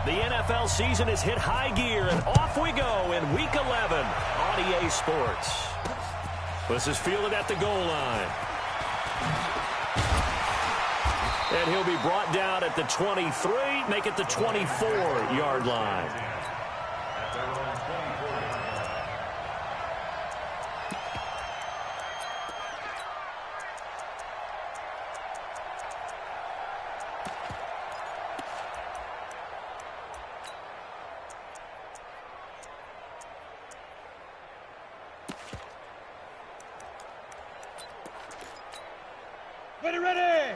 The NFL season has hit high gear, and off we go in Week 11 on EA Sports. This is fielded at the goal line. And he'll be brought down at the 23, make it the 24-yard line. Ready!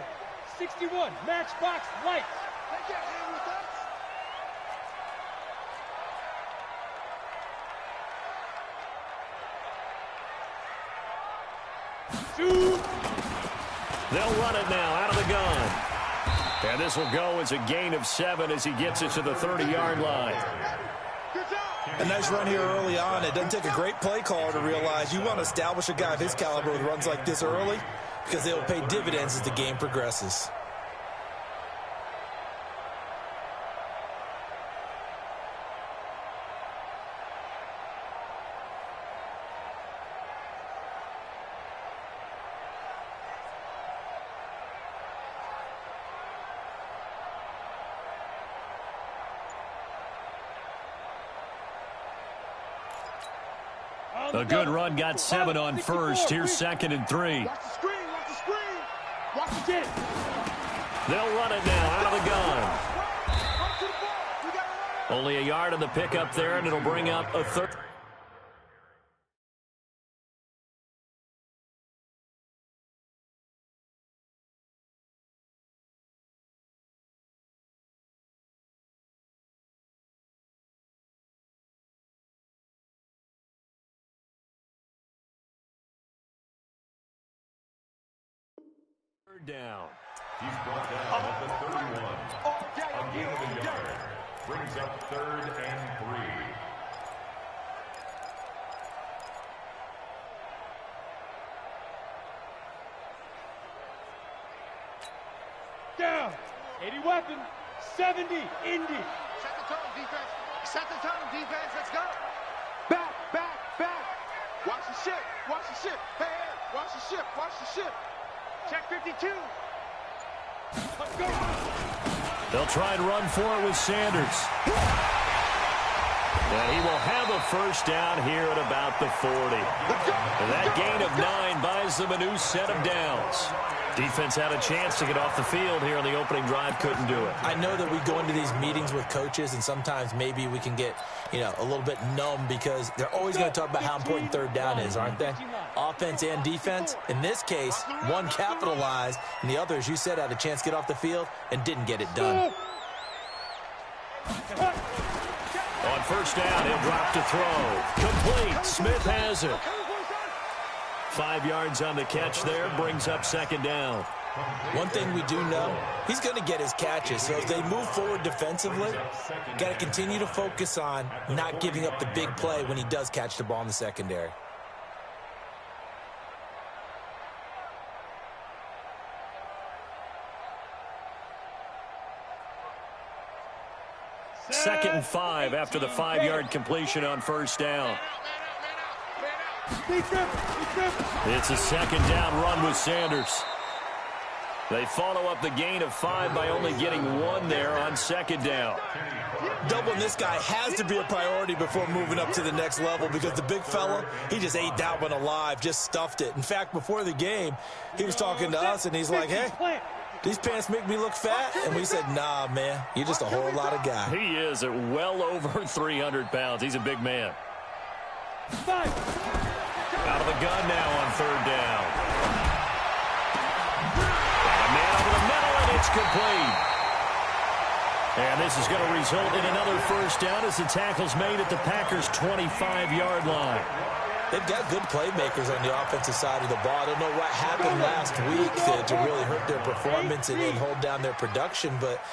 61, matchbox lights. Take your hand with us. Shoot! They'll run it now out of the gun. And this will go as a gain of 7 as he gets it to the 30-yard line. A nice run here early on. It doesn't take a great play caller to realize you want to establish a guy of his caliber with runs like this early, because they will pay dividends as the game progresses. A good run got 7 on first. Here's 2nd and 3. Watch the screen, watch the screen. Watch the kid. They'll run it now out of the gun. Only a yard on the pickup there, and it'll bring up a third. Down. He's brought down at the 31. A gain of a yard. Brings up 3rd and 3. Down. 80 weapon. 70. Indy. Set the tone, defense. Set the tone, defense. Let's go. Back. Watch the ship. Watch the ship. Hey. Watch the ship. Watch the ship. Check 52. Let's go. They'll try and run for it with Sanders. And he will have a first down here at about the 40. And that gain of 9 buys them a new set of downs. Defense had a chance to get off the field here on the opening drive, couldn't do it. I know that we go into these meetings with coaches, and sometimes maybe we can get, a little bit numb because they're always going to talk about how important 3rd down is, aren't they? Offense and defense. In this case, one capitalized, and the other, as you said, had a chance to get off the field and didn't get it done. On first down, he'll drop to throw. Complete. Smith has it. 5 yards on the catch there, brings up 2nd down. One thing we do know, he's going to get his catches. So as they move forward defensively, got to continue to focus on not giving up the big play when he does catch the ball in the secondary. Second and 5 after the 5-yard completion on first down. It's a 2nd down run with Sanders. They follow up the gain of 5 by only getting 1 there on 2nd down. Doubling this guy has to be a priority before moving up to the next level because the big fella, he just ate that one alive, just stuffed it. In fact, before the game, he was talking to us, and he's like, hey, these pants make me look fat? And we said, nah, man, you're just a whole lot of guy. He is at well over 300 pounds. He's a big man. Out of the gun now on 3rd down. A man over the middle, and it's complete. And this is going to result in another first down as the tackle's made at the Packers' 25-yard line. They've got good playmakers on the offensive side of the ball. I don't know what happened last week to really hurt their performance and hold down their production, but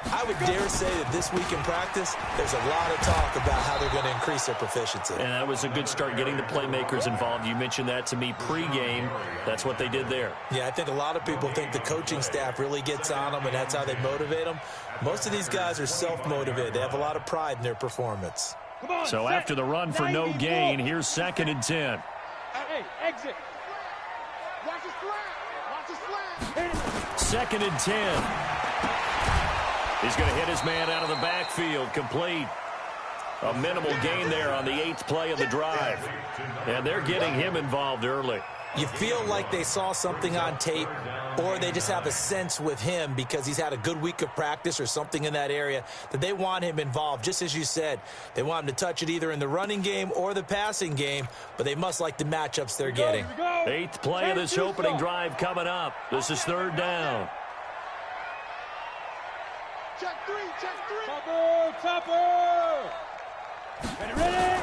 I would dare say that this week in practice, there's a lot of talk about how they're going to increase their proficiency. And that was a good start getting the playmakers involved. You mentioned that to me pregame. That's what they did there. Yeah, I think a lot of people think the coaching staff really gets on them, and that's how they motivate them. Most of these guys are self-motivated. They have a lot of pride in their performance. So after the run for no gain, here's 2nd and 10. Hey, exit. Watch the slant. Watch the slant. 2nd and 10. He's going to hit his man out of the backfield, complete. A minimal gain there on the 8th play of the drive. And they're getting him involved early. You feel like they saw something on tape, or they just have a sense with him because he's had a good week of practice or something in that area that they want him involved. Just as you said, they want him to touch it either in the running game or the passing game, but they must like the matchups they're getting. 8th play of this opening drive coming up. This is 3rd down. Check three. Topper. Ready.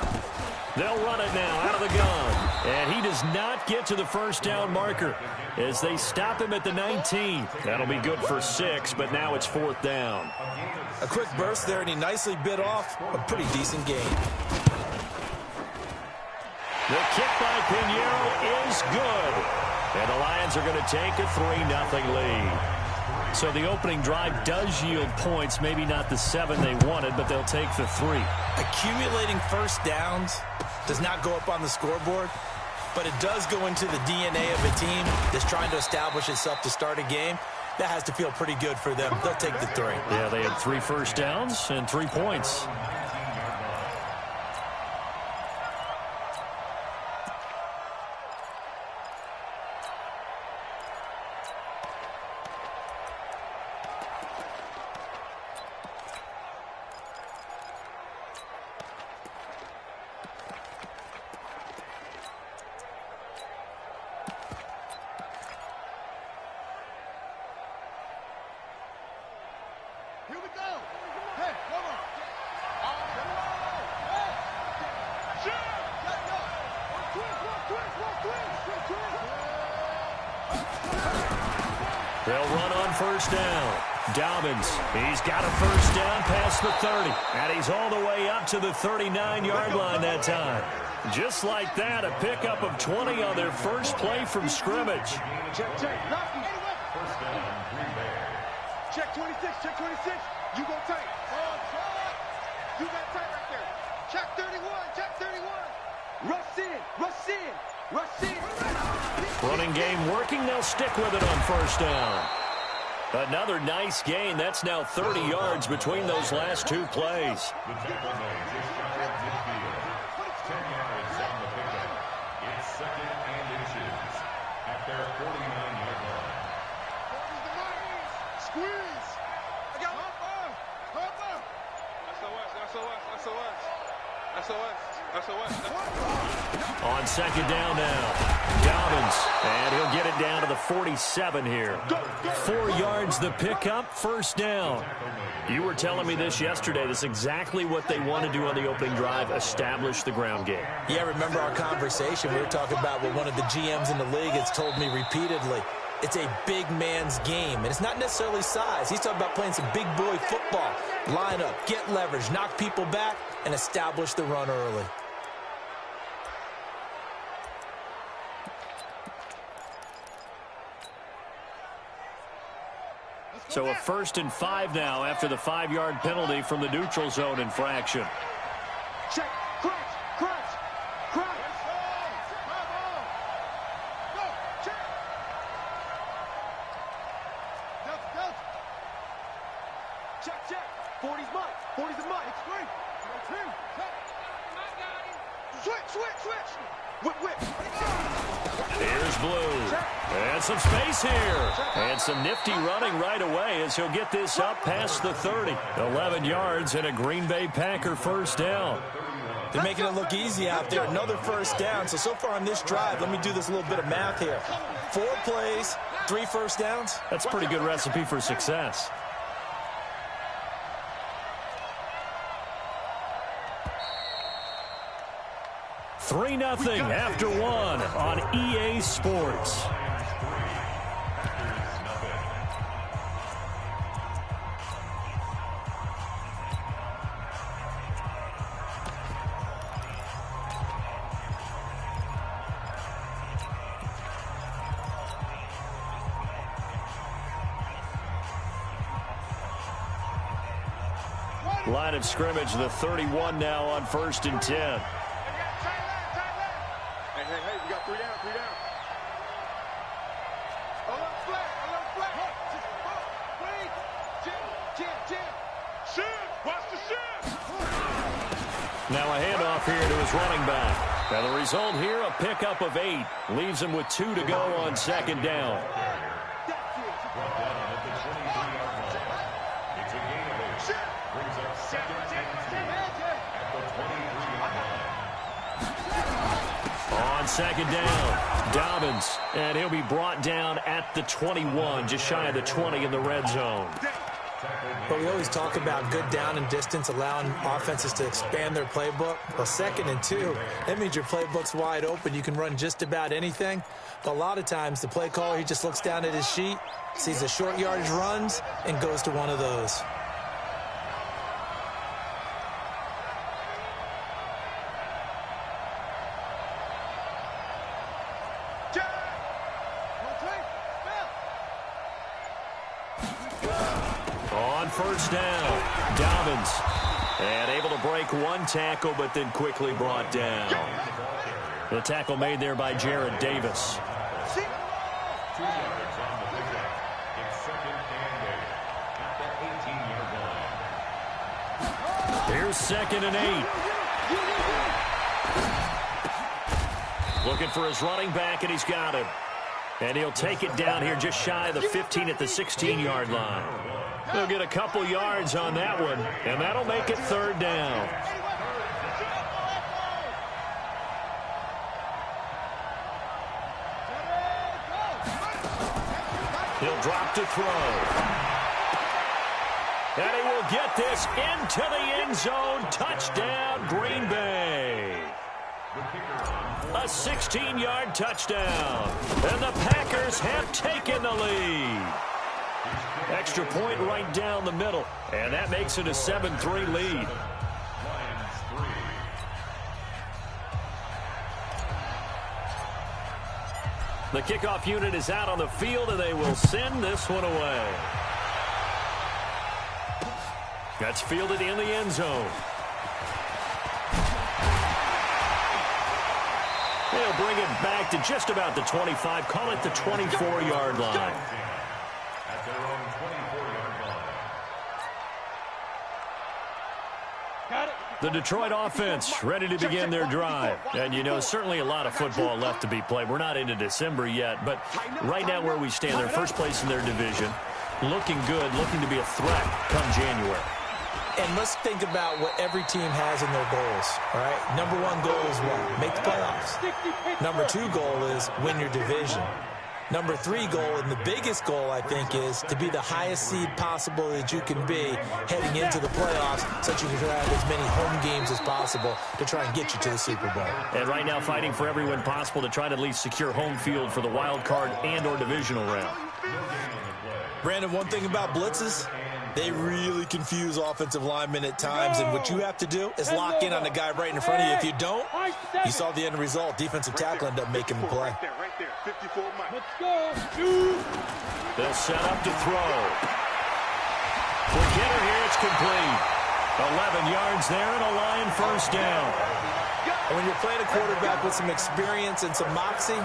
They'll run it now out of the gun. And he does not get to the 1st down marker as they stop him at the 19. That'll be good for 6, but now it's 4th down. A quick burst there, and he nicely bit off a pretty decent gain. The kick by Pinheiro is good. And the Lions are going to take a 3-0 lead. So the opening drive does yield points, maybe not the 7 they wanted, but they'll take the 3. Accumulating 1st downs does not go up on the scoreboard, but it does go into the DNA of a team that's trying to establish itself to start a game. That has to feel pretty good for them. They'll take the 3. Yeah, they had 3 first downs and 3 points. Here we go. Hey, come on. They'll run on 1st down. Dobbins, he's got a 1st down past the 30. And he's all the way up to the 39-yard line that time. Just like that, a pickup of 20 on their first play from scrimmage. Check. Check 26, check 26. You go tight. You got tight right there. Check 31. Rush in. Running game working. They'll stick with it on 1st down. Another nice gain. That's now 30 yards between those last 2 plays. The tackle made just shy of midfield. 10 yards on the pickup. It's 2nd and inches at their 49-yard line. Squeeze. I got Humper. On 2nd down now, Dobbins, and he'll get it down to the 47 here. 4 yards the pickup, 1st down. You were telling me this yesterday. This is exactly what they want to do on the opening drive, establish the ground game. Yeah, remember our conversation. We were talking about what one of the GMs in the league has told me repeatedly. It's a big man's game, and it's not necessarily size. He's talking about playing some big boy football. Line up, get leverage, knock people back, and establish the run early. So a 1st and 5 now after the 5-yard penalty from the neutral zone infraction. Check. Crunch. Check. 40's mine. 40's a mine. Switch. Whip. Here's Blue. And some space here. And some nifty running right away as he'll get this up past the 30. 11 yards and a Green Bay Packer 1st down. They're making it look easy out there. Another 1st down. So far on this drive, let me do this little bit of math here. 4 plays, 3 1st downs. That's a pretty good recipe for success. Three 3-0 after 1 on EA Sports. Line of scrimmage, the 31 now on 1st and 10. Hey, we got 3 down, 3 down. A little flat. Wait. Jam. Shift. Watch the shift. Now a handoff here to his running back. And the result here, a pickup of 8. Leaves him with 2 to go on 2nd down. On 2nd down, Dobbins, and he'll be brought down at the 21, just shy of the 20 in the red zone. But we always talk about good down and distance, allowing offenses to expand their playbook. Well, 2nd and 2, that means your playbook's wide open. You can run just about anything. But a lot of times, the play caller, he just looks down at his sheet, sees the short yardage runs, and goes to one of those. On 1st down, Dobbins, and able to break 1 tackle, but then quickly brought down. The tackle made there by Jared Davis. Here's 2nd and 8. Looking for his running back, and he's got him. And he'll take it down here just shy of the 15 at the 16-yard line. He'll get a couple yards on that one, and that'll make it 3rd down. He'll drop to throw. And he will get this into the end zone. Touchdown, Green Bay. A 16-yard touchdown. And the Packers have taken the lead. Extra point right down the middle. And that makes it a 7-3 lead. The kickoff unit is out on the field, and they will send this one away. That's fielded in the end zone. They'll bring it back to just about the 25. Call it the 24-yard line. At their own 24-yard line. Got it. The Detroit offense ready to begin their drive. And, you know, certainly a lot of football left to be played. We're not into December yet, but right now where we stand, they're first place in their division. Looking good, looking to be a threat come January. And let's think about what every team has in their goals, all right? Number 1 goal is what? Make the playoffs. Number 2 goal is win your division. Number 3 goal, and the biggest goal, I think, is to be the highest seed possible that you can be heading into the playoffs so that you can have as many home games as possible to try and get you to the Super Bowl. And right now fighting for every win possible to try to at least secure home field for the wild card and or divisional round. Brandon, one thing about blitzes, they really confuse offensive linemen at times, and what you have to do is lock in on the guy right in front of you. If you don't, you saw the end result. Defensive tackle ended up making the play. Right there, 54 miles. Let's go. Shoot. They'll set up to throw. For Kidder here, it's complete. 11 yards there and a Lion first down. And when you're playing a quarterback with some experience and some moxie,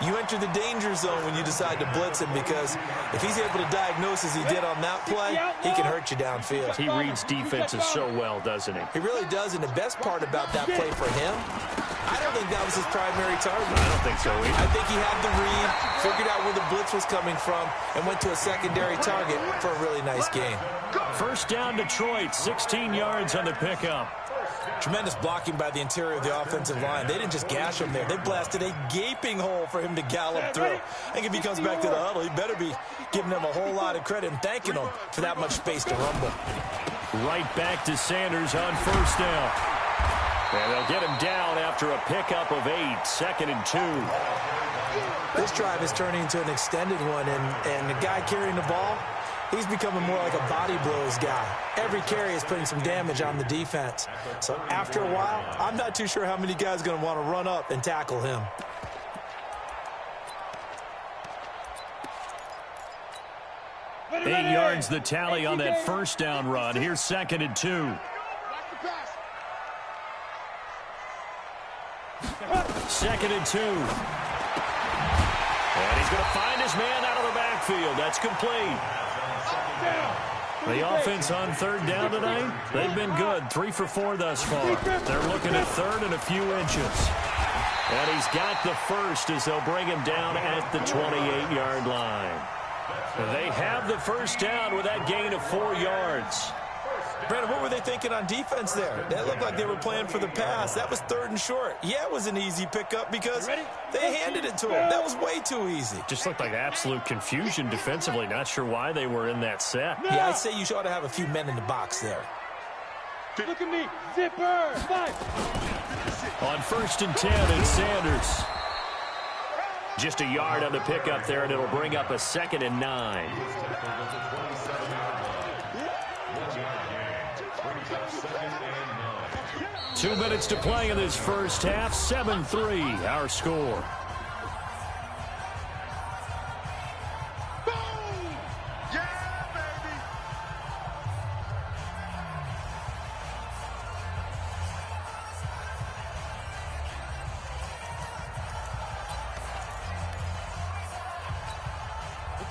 you enter the danger zone when you decide to blitz him, because if he's able to diagnose as he did on that play, he can hurt you downfield. He reads defenses so well, doesn't he? He really does, and the best part about that play for him, I don't think that was his primary target. I don't think so either. I think he had the read, figured out where the blitz was coming from, and went to a secondary target for a really nice game. First down, Detroit, 16 yards on the pickup. Tremendous blocking by the interior of the offensive line. They didn't just gash him there. They blasted a gaping hole for him to gallop through. I think if he comes back to the huddle, he better be giving them a whole lot of credit and thanking them for that much space to rumble. Right back to Sanders on first down. And they'll get him down after a pickup of 8, 2nd and 2. This drive is turning into an extended one, and the guy carrying the ball, he's becoming more like a body blows guy. Every carry is putting some damage on the defense. So after a while, I'm not too sure how many guys are going to want to run up and tackle him. 8 yards the tally on that first down run. Here's 2nd and 2. 2nd and 2. And he's going to find his man out of the backfield. That's complete. The offense on 3rd down tonight, they've been good. 3 for 4 thus far. They're looking at 3rd and a few inches. And he's got the first as they'll bring him down at the 28-yard line. They have the first down with that gain of 4 yards. Brandon, what were they thinking on defense there? That looked like they were playing for the pass. That was 3rd and short. Yeah, it was an easy pickup because they handed it to him. That was way too easy. Just looked like absolute confusion defensively. Not sure why they were in that set. Yeah, I'd say you ought to have a few men in the box there. Look at me. Zipper. 5. On 1st and 10, it's Sanders. Just a yard on the pickup there, and it'll bring up a 2nd and 9. Two minutes to play in this first half. 7-3, our score.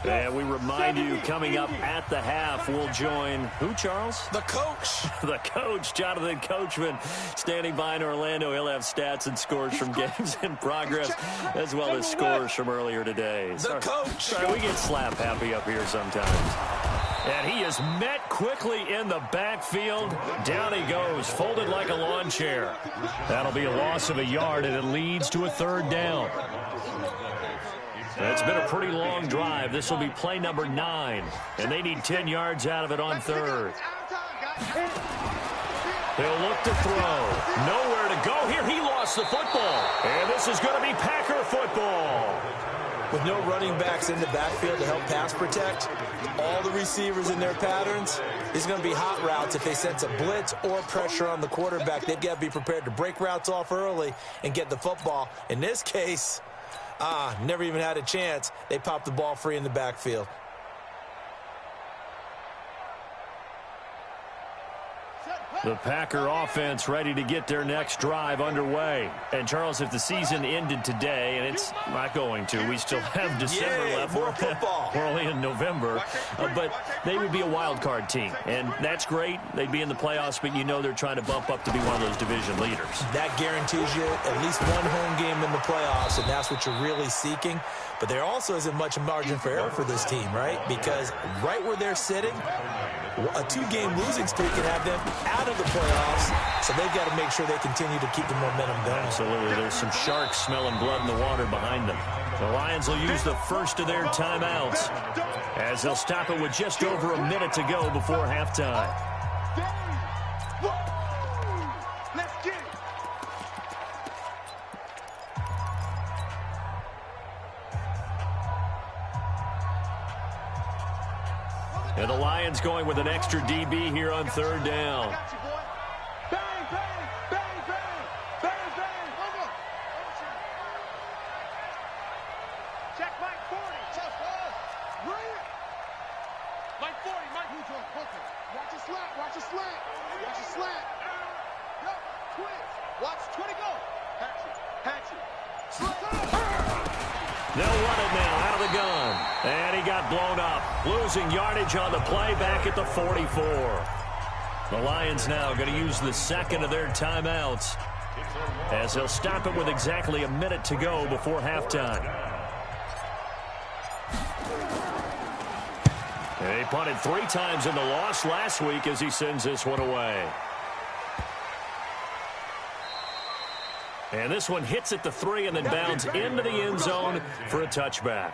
And we remind you, coming up at the half, we'll join who, Charles? The coach. The coach, Jonathan Coachman, standing by in Orlando. He'll have stats and scores from games in progress, as well as scores from earlier today. The coach. Sorry, we get slap happy up here sometimes. And he is met quickly in the backfield. Down he goes, folded like a lawn chair. That'll be a loss of a yard, and it leads to a 3rd down. It's been a pretty long drive. This will be play number 9, and they need 10 yards out of it on 3rd. They'll look to throw. Nowhere to go here. He lost the football, and this is going to be Packer football. With no running backs in the backfield to help pass protect, all the receivers in their patterns, it's going to be hot routes. If they sense a blitz or pressure on the quarterback, they've got to be prepared to break routes off early and get the football. In this case, never even had a chance. They popped the ball free in the backfield. The Packer offense ready to get their next drive underway. And, Charles, if the season ended today, and it's not going to, we still have December left. More football. We're only in November. But they would be a wild card team. And that's great. They'd be in the playoffs, but you know they're trying to bump up to be one of those division leaders. That guarantees you at least one home game in the playoffs, and that's what you're really seeking. But there also isn't much margin for error for this team, right? Because right where they're sitting, a 2-game losing streak can have them out of the playoffs, so they've got to make sure they continue to keep the momentum going. Absolutely. There's some sharks smelling blood in the water behind them. The Lions will use the first of their timeouts as they'll stop it with just over a minute to go before halftime. And the Lions going with an extra DB here on 3rd down. Bang, bang, bang, bang, bang, bang. Check Mike 40. Bring it. Mike 40, Mike Woodrow. Watch a slant, watch a slant. Watch a slant. Go, twist. Watch 20 go. Hatchet. They'll run it now out of the gun. And he got blown up. Losing yardage on the play back at the 44. The Lions now going to use the second of their timeouts as they'll stop it with exactly a minute to go before halftime. He punted 3 times in the loss last week as he sends this one away. And this one hits at the 3 and then bounds into the end zone for a touchback.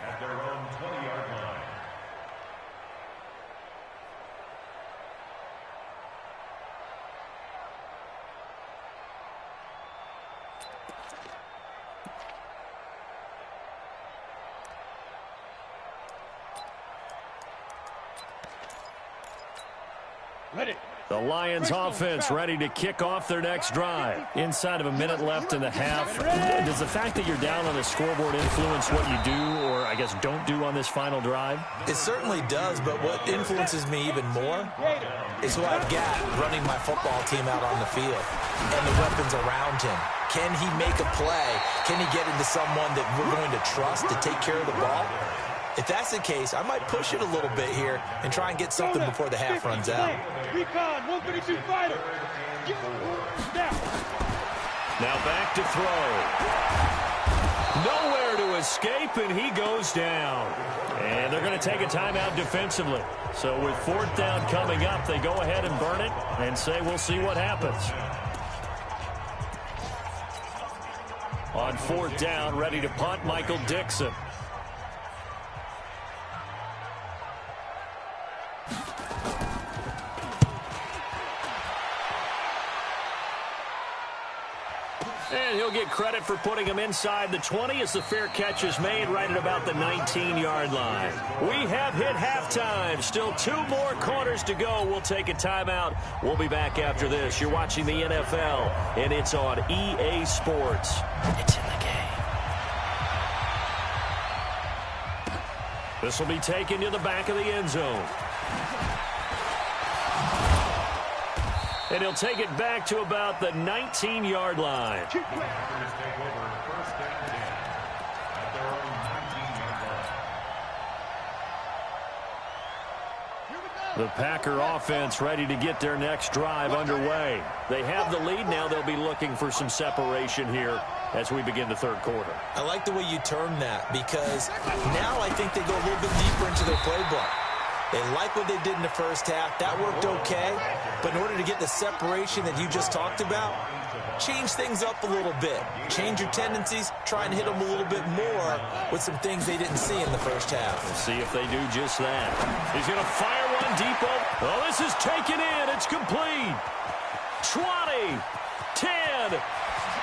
Ready. The Lions offense ready to kick off their next drive. Inside of a minute left in the half. Does the fact that you're down on the scoreboard influence what you do, or I guess don't do on this final drive? It certainly does, but what influences me even more is who I've got running my football team out on the field and the weapons around him. Can he make a play? Can he get into someone that we're going to trust to take care of the ball? If that's the case, I might push it a little bit here and try and get something before the half runs out. Recon, 132 fighter. Now back to throw. Nowhere to escape, and he goes down. And they're going to take a timeout defensively. So with 4th down coming up, they go ahead and burn it and say we'll see what happens. On 4th down, ready to punt, Michael Dixon. And he'll get credit for putting him inside the 20 as the fair catch is made right at about the 19-yard line. We have hit halftime. Still 2 more quarters to go. We'll take a timeout. We'll be back after this. You're watching the NFL, and it's on EA Sports. It's in the game. This will be taken to the back of the end zone. And he'll take it back to about the 19-yard line. The Packer offense ready to get their next drive underway. They have the lead now. They'll be looking for some separation here as we begin the 3rd quarter. I like the way you term that, because now I think they go a little bit deeper into their playbook. They like what they did in the first half. That worked okay. But in order to get the separation that you just talked about, change things up a little bit. Change your tendencies. Try and hit them a little bit more with some things they didn't see in the first half. We'll see if they do just that. He's going to fire one deep. Oh, this is taken in. It's complete. 20, 10,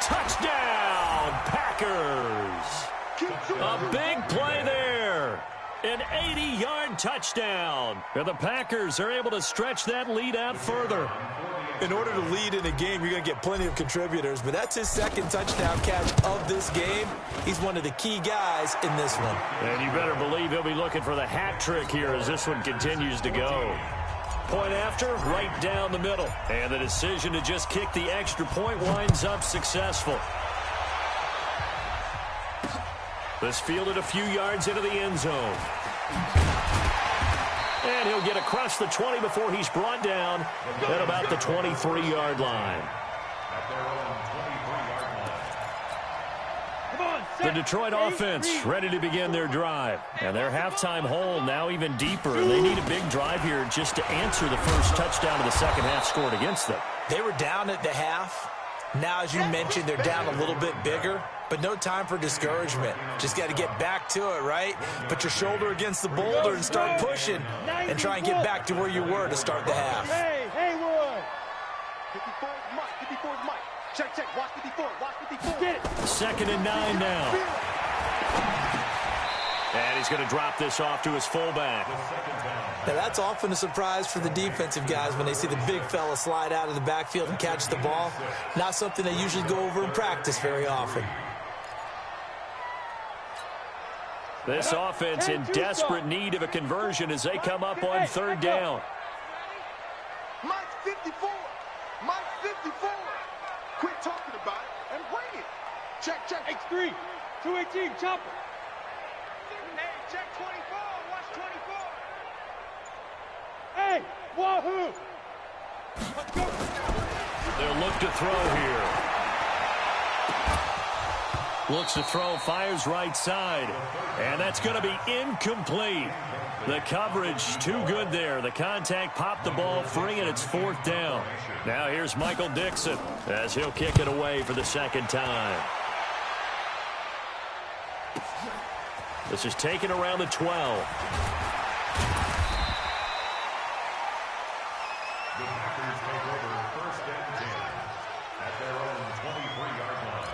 touchdown, Packers. A big play there. An 80-yard touchdown. And the Packers are able to stretch that lead out further. In order to lead in a game, you're going to get plenty of contributors, but that's his 2nd touchdown catch of this game. He's one of the key guys in this one. And you better believe he'll be looking for the hat trick here as this one continues to go. Point after, right down the middle. And the decision to just kick the extra point winds up successful. This fielded a few yards into the end zone. And he'll get across the 20 before he's brought down at about the 23-yard line. The Detroit offense ready to begin their drive. And their halftime hole now even deeper. They need a big drive here just to answer the first touchdown of the second half scored against them. They were down at the half. Now, as you mentioned, they're down a little bit bigger, but no time for discouragement. Just got to get back to it, right? Put your shoulder against the boulder and start pushing and try and get back to where you were to start the half. Hey, Haywood. 54 Mike, 54 Mike. Check, watch 54, watch 54. Get it. 2nd and 9 now. And he's going to drop this off to his fullback. Now, that's often a surprise for the defensive guys when they see the big fella slide out of the backfield and catch the ball. Not something they usually go over in practice very often. This offense in desperate need of a conversion as they come up on 3rd down. Mike 54. Mike 54. Quit talking about it and bring it. Check. X3. 218. Chopper. Hey, check 24. Watch 24. Hey, wahoo. Let's go. They'll look to throw here. Looks to throw, fires right side. And that's going to be incomplete. The coverage too good there. The contact popped the ball free, and it's 4th down. Now here's Michael Dixon as he'll kick it away for the 2nd time. This is taken around the 12. The Packers take over 1st and 10 at their own 23-yard line.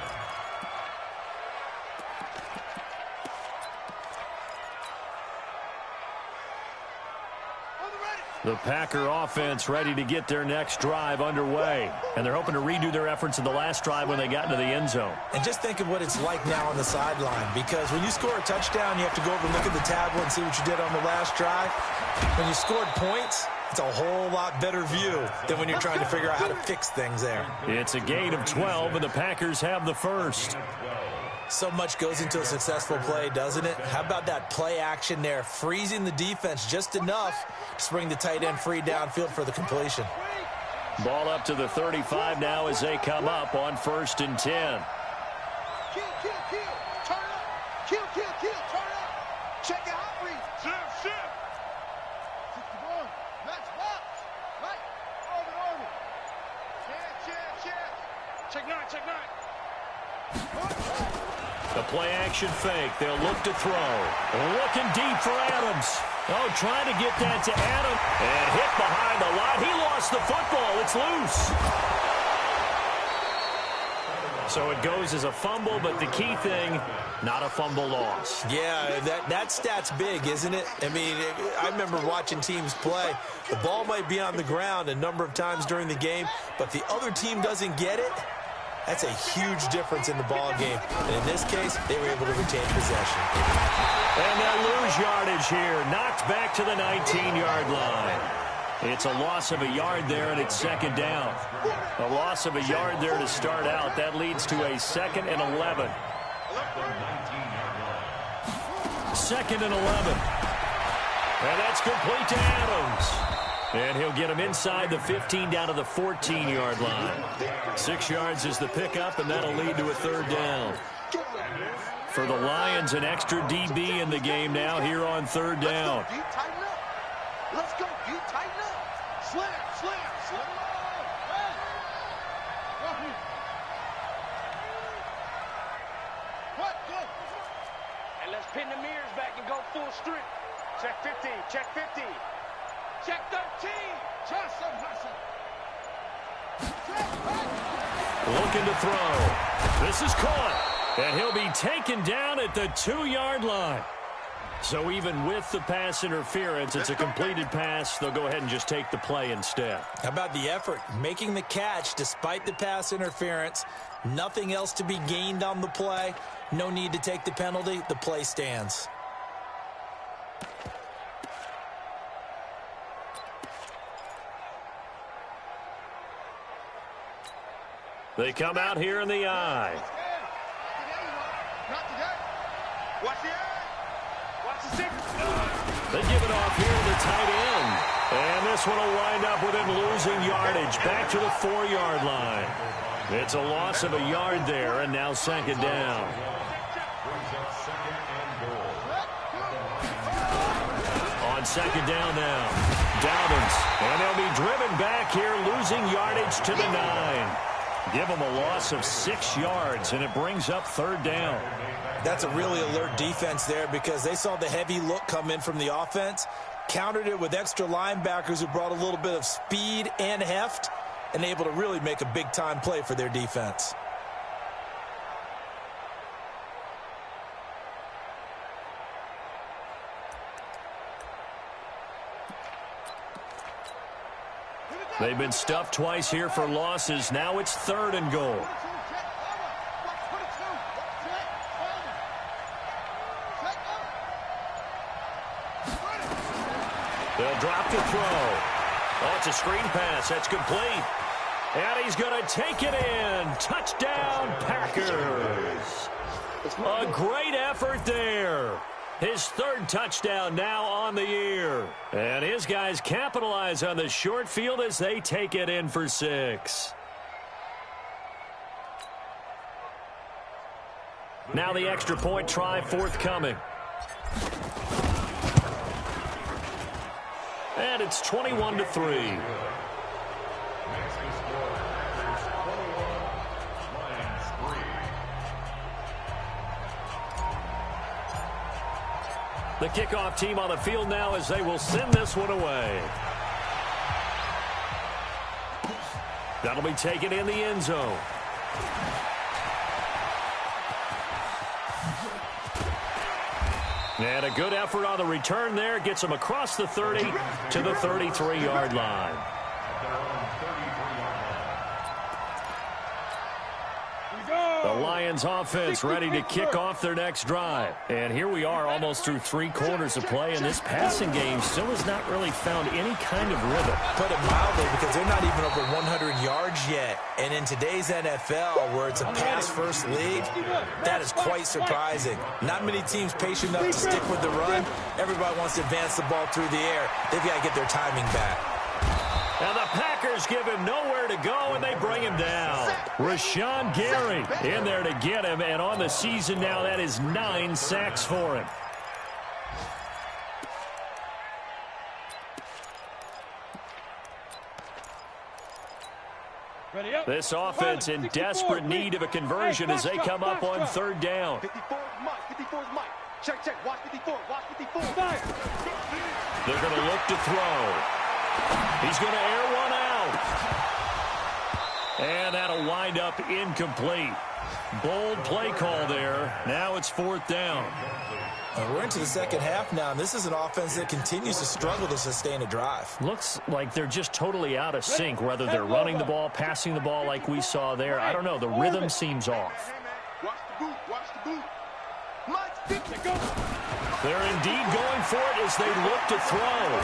The The Packer offense ready to get their next drive underway. And they're hoping to redo their efforts in the last drive when they got into the end zone. And just think of what it's like now on the sideline, because when you score a touchdown, you have to go over and look at the tablet and see what you did on the last drive. When you scored points, it's a whole lot better view than when you're trying to figure out how to fix things there. It's a gain of 12, and the Packers have the first. So much goes into a successful play, doesn't it? How about that play action there, freezing the defense just enough to bring the tight end free downfield for the completion. Ball up to the 35 now as they come up on 1st and 10. Kill, kill, kill. Turn up. Kill, kill, kill. Turn up. Check it out, read. Shift, shift. 61. Match box. Right. Orbit. Check. Check 9, check 9. The play action fake. They'll look to throw. Looking deep for Adams. Oh, trying to get that to Adams. And hit behind the line. He lost the football. It's loose. So it goes as a fumble, but the key thing, not a fumble loss. Yeah, that stat's big, isn't it? I mean, I remember watching teams play. The ball might be on the ground a number of times during the game, but the other team doesn't get it. That's a huge difference in the ball game. And in this case, they were able to retain possession. And they'll lose yardage here. Knocked back to the 19-yard line. It's a loss of a yard there, and it's 2nd down. A loss of a yard there to start out. That leads to a 2nd and 11. 2nd and 11. And that's complete to Adams. And he'll get him inside the 15 down to the 14-yard line. 6 yards is the pickup, and that'll lead to a 3rd down. For the Lions, an extra DB in the game now here on 3rd down. Let's go, D, tighten up. Slam. What? Go. And let's pin the mirrors back and go full strength. Check 15, check 15. Check 13. Hustle. Looking to throw. This is caught. And he'll be taken down at the 2-yard line. So even with the pass interference, it's a completed pass. They'll go ahead and just take the play instead. How about the effort? Making the catch despite the pass interference. Nothing else to be gained on the play. No need to take the penalty. The play stands. They come out here in the eye. Watch the eye. Watch the 6. They give it off here to the tight end. And this one will wind up with him losing yardage back to the 4-yard line. It's a loss of a yard there, and now 2nd down. On 2nd down now, Dobbins. And they'll be driven back here, losing yardage to the 9. Give them a loss of 6 yards, and it brings up 3rd down. That's a really alert defense there because they saw the heavy look come in from the offense, countered it with extra linebackers who brought a little bit of speed and heft, and able to really make a big-time play for their defense. They've been stuffed twice here for losses. Now it's 3rd and goal. They'll drop the throw. Oh, it's a screen pass. That's complete. And he's going to take it in. Touchdown, Packers. A great effort there. His 3rd touchdown now on the year. And his guys capitalize on the short field as they take it in for 6. Now the extra point try forthcoming. And it's 21-3. The kickoff team on the field now as they will send this one away. That'll be taken in the end zone. And a good effort on the return there. Gets him across the 30 to the 33-yard line. The Lions offense ready to kick off their next drive. And here we are almost through 3 quarters of play, and this passing game still has not really found any kind of rhythm. Put it mildly, because they're not even over 100 yards yet. And in today's NFL, where it's a pass-first league, that is quite surprising. Not many teams patient enough to stick with the run. Everybody wants to advance the ball through the air. They've got to get their timing back. And the Packers give him nowhere to go, and they bring him down. Rashawn Gary in there to get him, and on the season now, that is 9 sacks for him. This offense in desperate need of a conversion as they come up on 3rd down. 54 is Mike. 54 is Mike. Check, check. Watch 54. Watch 54. They're going to look to throw. He's going to air one out. And that'll wind up incomplete. Bold play call there. Now it's 4th down. We're into the second half now, and this is an offense that continues to struggle to sustain a drive. Looks like they're just totally out of sync, whether they're running the ball, passing the ball like we saw there. I don't know. The rhythm seems off. Watch the boot. Watch the boot. Mike, go. They're indeed going for it as they look to throw.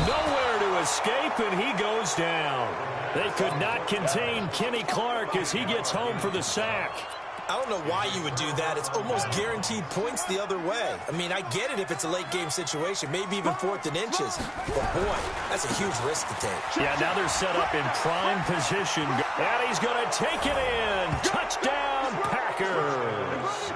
Nowhere to escape, and he goes down. They could not contain Kenny Clark as he gets home for the sack. I don't know why you would do that. It's almost guaranteed points the other way. I mean, I get it if it's a late-game situation, maybe even 4th and inches. But, boy, that's a huge risk to take. Yeah, now they're set up in prime position. And he's going to take it in. Touchdown, Packers.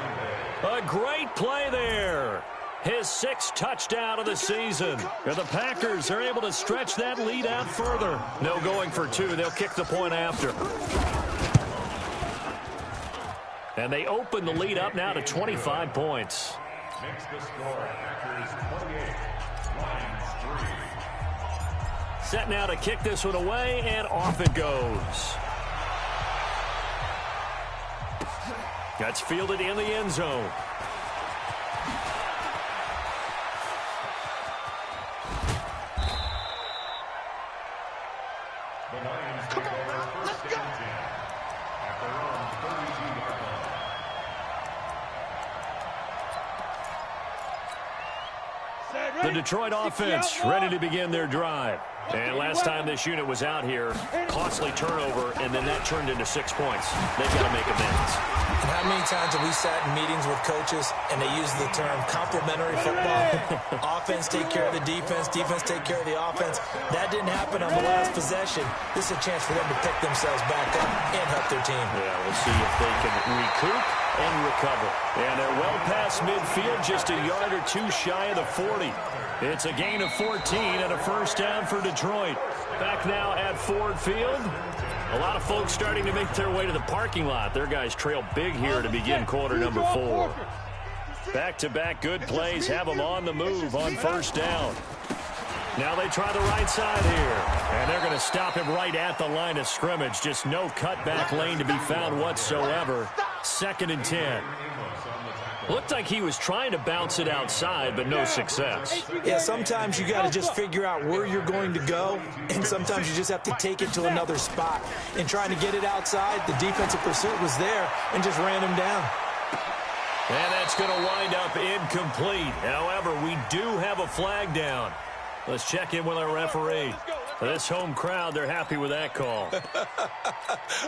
A great play there. His 6th touchdown of the season. And the Packers are able to stretch that lead out further. No going for 2. They'll kick the point after. And they open the lead up now to 25 points. Makes the score Packers 28, Lions 3. Set now to kick this one away, and off it goes. That's fielded in the end zone. The Lions take over first and 10 at their own 32-yard line. The Detroit offense ready to begin their drive. And last time this unit was out here, costly turnover, and then that turned into 6 points. They've got to make amends. And how many times have we sat in meetings with coaches and they use the term complementary football? Offense take care of the defense, defense take care of the offense. That didn't happen on the last possession. This is a chance for them to pick themselves back up and help their team. Yeah, we'll see if they can recoup and recover. And they're well past midfield, just a yard or 2 shy of the 40. It's a gain of 14 and a first down for Detroit. Back now at Ford Field. A lot of folks starting to make their way to the parking lot. Their guys trail big here to begin quarter number 4. Back-to-back good plays have them on the move on first down. Now they try the right side here. And they're going to stop him right at the line of scrimmage. Just no cutback lane to be found whatsoever. 2nd and 10. Looked like he was trying to bounce it outside, but no success. Yeah, sometimes you got to just figure out where you're going to go, and sometimes you just have to take it to another spot. And trying to get it outside, the defensive pursuit was there and just ran him down. And that's going to wind up incomplete. However, we do have a flag down. Let's check in with our referee. This home crowd, they're happy with that call.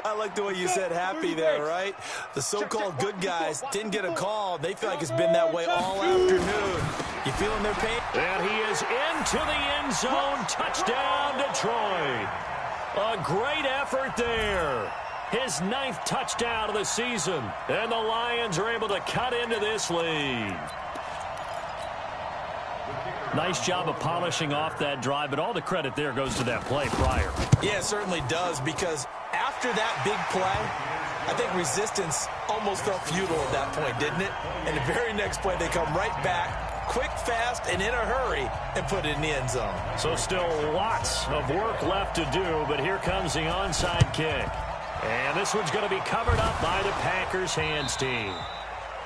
I like the way you said happy there, right? The so-called good guys didn't get a call. They feel like it's been that way all afternoon. You feeling their pain? And he is into the end zone. Touchdown, Detroit. A great effort there. His 9th touchdown of the season. And the Lions are able to cut into this lead. Nice job of polishing off that drive, but all the credit there goes to that play prior. Yeah, it certainly does, because after that big play, I think resistance almost felt futile at that point, didn't it? And the very next play, they come right back, quick, fast, and in a hurry, and put it in the end zone. So still lots of work left to do, but here comes the onside kick. And this one's going to be covered up by the Packers hands team.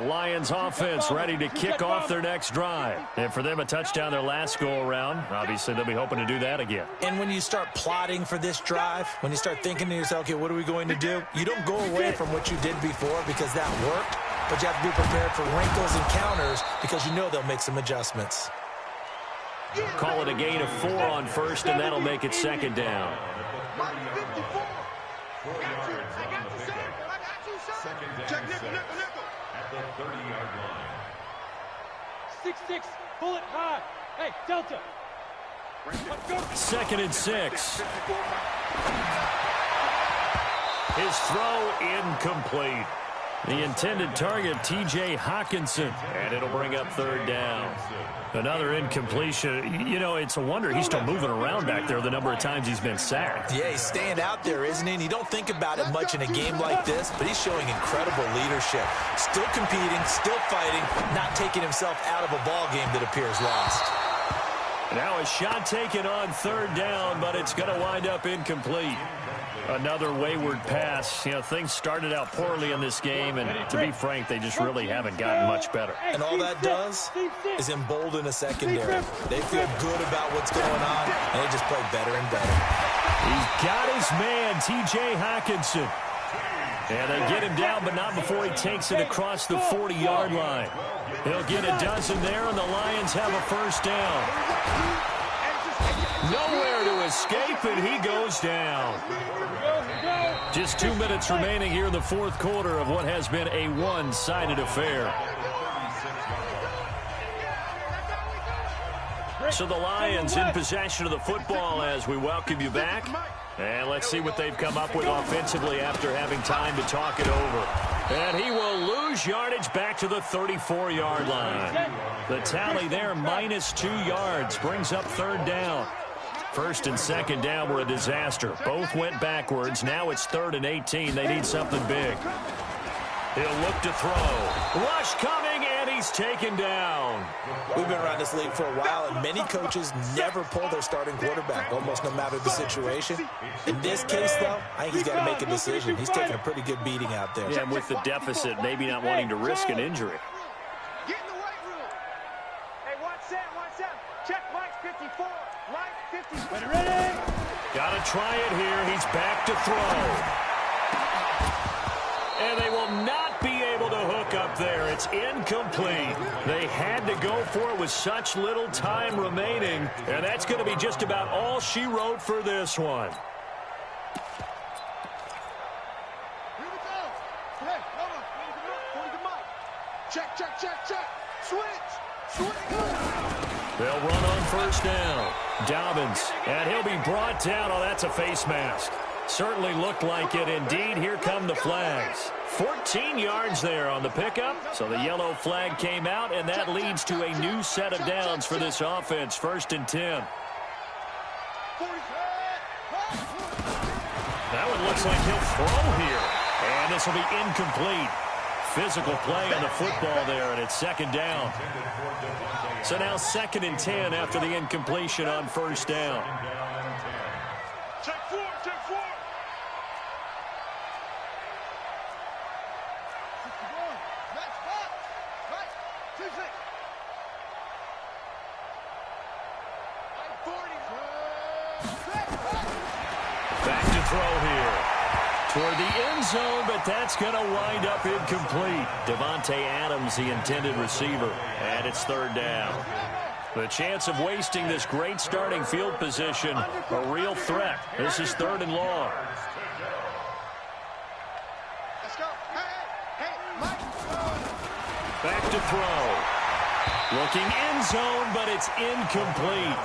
Lions offense ready to kick off their next drive. And for them, a touchdown their last go-around. Obviously, they'll be hoping to do that again. And when you start plotting for this drive, when you start thinking to yourself, okay, what are we going to do? You don't go away from what you did before because that worked, but you have to be prepared for wrinkles and counters because you know they'll make some adjustments. Call it a gain of 4 on first, and that'll make it second down. 4 yards on the pickup. Second down, 6 at the 30-yard line. 6-6, bullet high. Hey, Delta. Second and 6. His throw incomplete. The intended target, T.J. Hawkinson, and it'll bring up third down. Another incompletion. You know, it's a wonder he's still moving around back there the number of times he's been sacked. Yeah, he's staying out there, isn't he? And you don't think about it much in a game like this, but he's showing incredible leadership. Still competing, still fighting, not taking himself out of a ball game that appears lost. Now a shot taken on third down, but it's going to wind up incomplete. Another wayward pass. You know, things started out poorly in this game, and to be frank, they just really haven't gotten much better. And all that does is embolden a secondary. They feel good about what's going on, and they just play better and better. He's got his man, T.J. Hawkinson. And they get him down, but not before he takes it across the 40-yard line. He'll get a dozen there, and the Lions have a first down. Nowhere to escape, and he goes down. Just 2 minutes remaining here in the fourth quarter of what has been a one-sided affair. So the Lions in possession of the football as we welcome you back. And let's see what they've come up with offensively after having time to talk it over. And he will lose yardage back to the 34-yard line. The tally there, -2 yards, brings up third down. First and second down were a disaster. Both went backwards. Now it's 3rd and 18. They need something big. He'll look to throw. Rush coming, and he's taken down. We've been around this league for a while, and many coaches never pull their starting quarterback, almost no matter the situation. In this case, though, I think he's got to make a decision. He's taking a pretty good beating out there. Yeah, and with the deficit, maybe not wanting to risk an injury. Get in the weight room. Hey, watch that. Check Mike 54. Mike 54. Ready? Got to try it here. He's back to throw. And they will not be able to hook up there. It's incomplete. They had to go for it with such little time remaining. And that's going to be just about all she wrote for this one. Here we go. Hey, hold on. Point to Mike. Check. Switch. They'll run on first down. Dobbins. And he'll be brought down. Oh, that's a face mask. Certainly looked like it. Indeed, here come the flags. 14 yards there on the pickup. So the yellow flag came out, and that leads to a new set of downs for this offense. 1st and 10. That one looks like he'll throw here. And this will be incomplete. Physical play on the football there, and it's second down. So now 2nd and 10 after the incompletion on first down. Check four. Back to throw here. Toward the end zone, but that's going to wind up incomplete. Devontae Adams, the intended receiver, and it's 3rd down. The chance of wasting this great starting field position, a real threat. This is 3rd and long. Let's go. Hey, Mike. Back to throw. Looking end zone, but it's incomplete.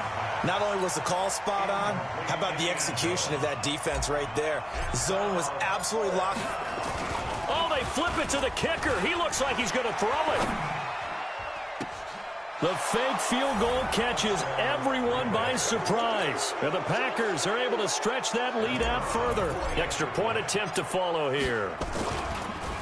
Not only was the call spot on, how about the execution of that defense right there? The zone was absolutely locked. Oh, they flip it to the kicker. He looks like he's going to throw it. The fake field goal catches everyone by surprise. And the Packers are able to stretch that lead out further. Extra point attempt to follow here.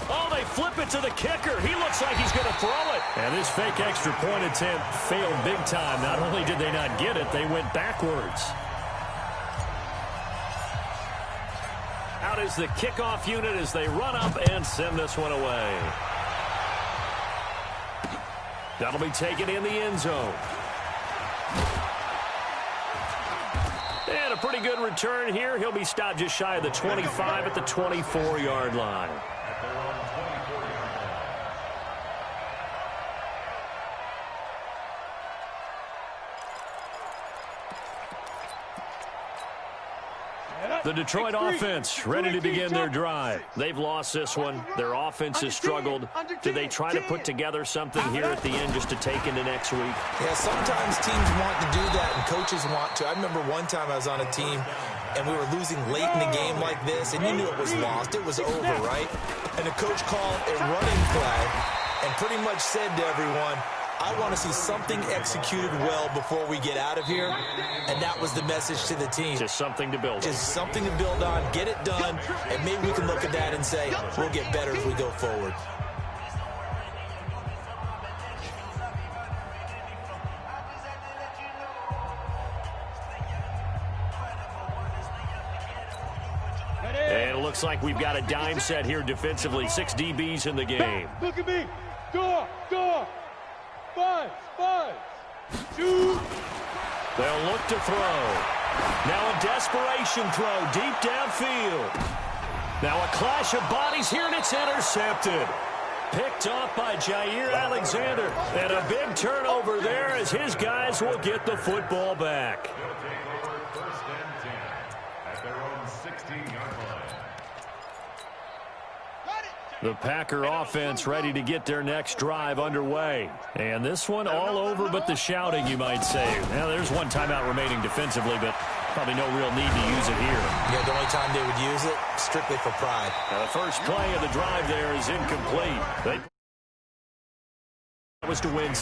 Oh, they flip it to the kicker. He looks like he's going to throw it. And this fake extra point attempt failed big time. Not only did they not get it, they went backwards. Out is the kickoff unit as they run up and send this one away. That'll be taken in the end zone. And a pretty good return here. He'll be stopped just shy of the 25 at the 24-yard line. The Detroit offense ready to begin their drive. They've lost this one. Their offense has struggled. Do they try to put together something here at the end just to take into next week? Yeah, sometimes teams want to do that and coaches want to. I remember one time I was on a team and we were losing late in the game like this, and you knew it was lost. It was over, right? And the coach called a running play and pretty much said to everyone, I want to see something executed well before we get out of here. And that was the message to the team. Just something to build on. Just something to build on, get it done, and maybe we can look at that and say, we'll get better as we go forward. And it looks like we've got a dime set here defensively. 6 DBs in the game. Look at me. Go. 5, 2. They'll look to throw. Now a desperation throw deep downfield. Now a clash of bodies here, and it's intercepted. Picked off by Jair Alexander. And a big turnover there as his guys will get the football back. First and 10 at their own 16-yard line. The Packer offense ready to get their next drive underway. And this one all over but the shouting, you might say. Now, there's one timeout remaining defensively, but probably no real need to use it here. Yeah, the only time they would use it, strictly for pride. Now, the first play of the drive there is incomplete. That was to win.